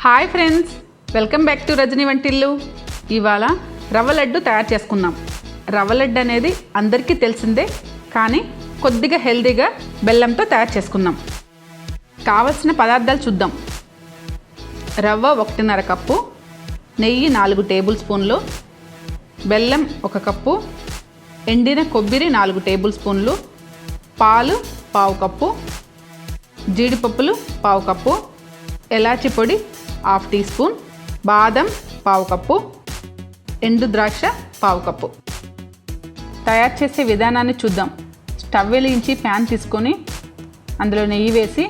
Hi friends, welcome back to RajaniVantillu. ఇవాళ రవ్వ లడ్డు తయారు చేసుకుందాం. రవ్వ లడ్డు అనేది అందరికీ తెలిసిందే, కానీ కొద్దిగా హెల్తీగా బెల్లంతో తయారు చేసుకుందాం. కావలసిన పదార్థాలు చూద్దాం. రవ్వ 1.5 కప్పు, నెయ్యి 4 టేబుల్ స్పూన్లు, బెల్లం 1 కప్పు, ఎండిన కొబ్బరి 4 టేబుల్ స్పూన్లు, పాలు 1/2 కప్పు, జీడిపప్పులు 1/2 కప్పు, ఎలాచి పొడి 1/2 టీ స్పూన్, బాదం 1/2 కప్పు, ఎండు ద్రాక్ష 1/2 కప్పు. తయారు చేసే విధానాన్ని చూద్దాం. స్టవ్ వెలిగించి ప్యాన్ తీసుకొని అందులో నెయ్యి వేసి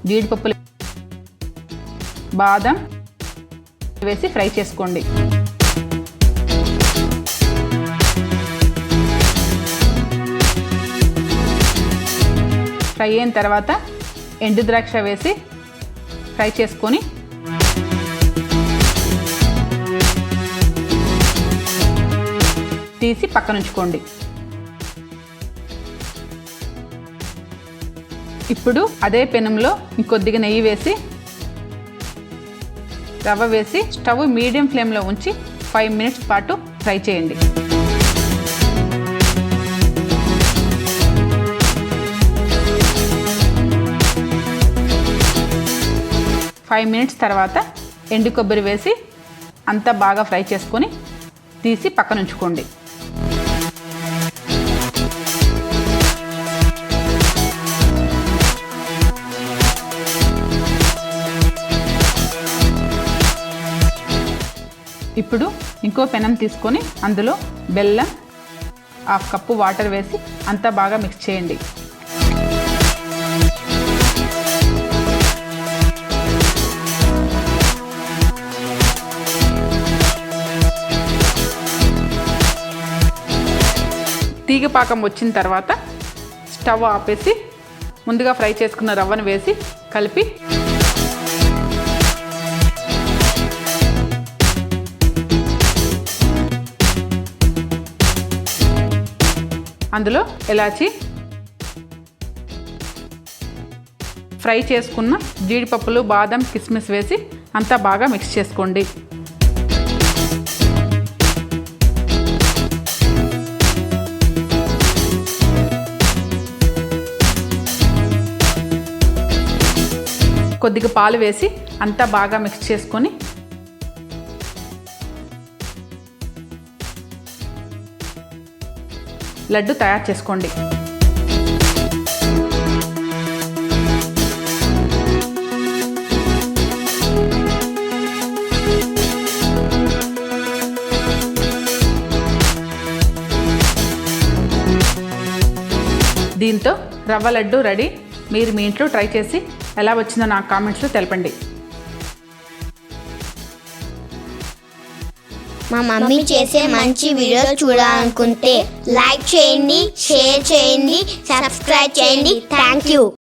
జీడిపప్పులు, బాదం వేసి ఫ్రై చేసుకోండి. ఫ్రై అయిన తర్వాత ఎండు ద్రాక్ష వేసి ఫ్రై చేసుకొని తీసి పక్కన ఉంచుకోండి. ఇప్పుడు అదే పెనంలో ఇంకొద్దిగా నెయ్యి వేసి రవ్వ వేసి స్టవ్ మీడియం ఫ్లేమ్లో ఉంచి 5 మినిట్స్ పాటు ఫ్రై చేయండి. ఫైవ్ మినిట్స్ తర్వాత ఎండు కొబ్బరి వేసి అంతా బాగా ఫ్రై చేసుకొని తీసి పక్కన ఉంచుకోండి. ఇప్పుడు ఇంకో పెనం తీసుకొని అందులో బెల్లం 1/2 కప్పు వాటర్ వేసి అంతా బాగా మిక్స్ చేయండి. తీగ పాకం వచ్చిన తర్వాత స్టవ్ ఆపేసి ముందుగా ఫ్రై చేసుకున్న రవ్వను వేసి కలిపి అందులో ఎలాచి, ఫ్రై చేసుకున్న జీడిపప్పులు, బాదం, కిస్మిస్ వేసి అంతా బాగా మిక్స్ చేసుకోండి. కొద్దిగా పాలు వేసి అంతా బాగా మిక్స్ చేసుకొని లడ్డు తయారు చేసుకోండి. దీంతో రవ్వ లడ్డు రెడీ. మీరు మీ ఇంట్లో ట్రై చేసి ఎలా వచ్చిందో నాకు కామెంట్స్లో తెలపండి. మా మమ్మీ చేసే మంచి వీడియోలు చూడాలనుకుంటే లైక్ చేయండి, షేర్ చేయండి, సబ్స్క్రైబ్ చేయండి. Thank you.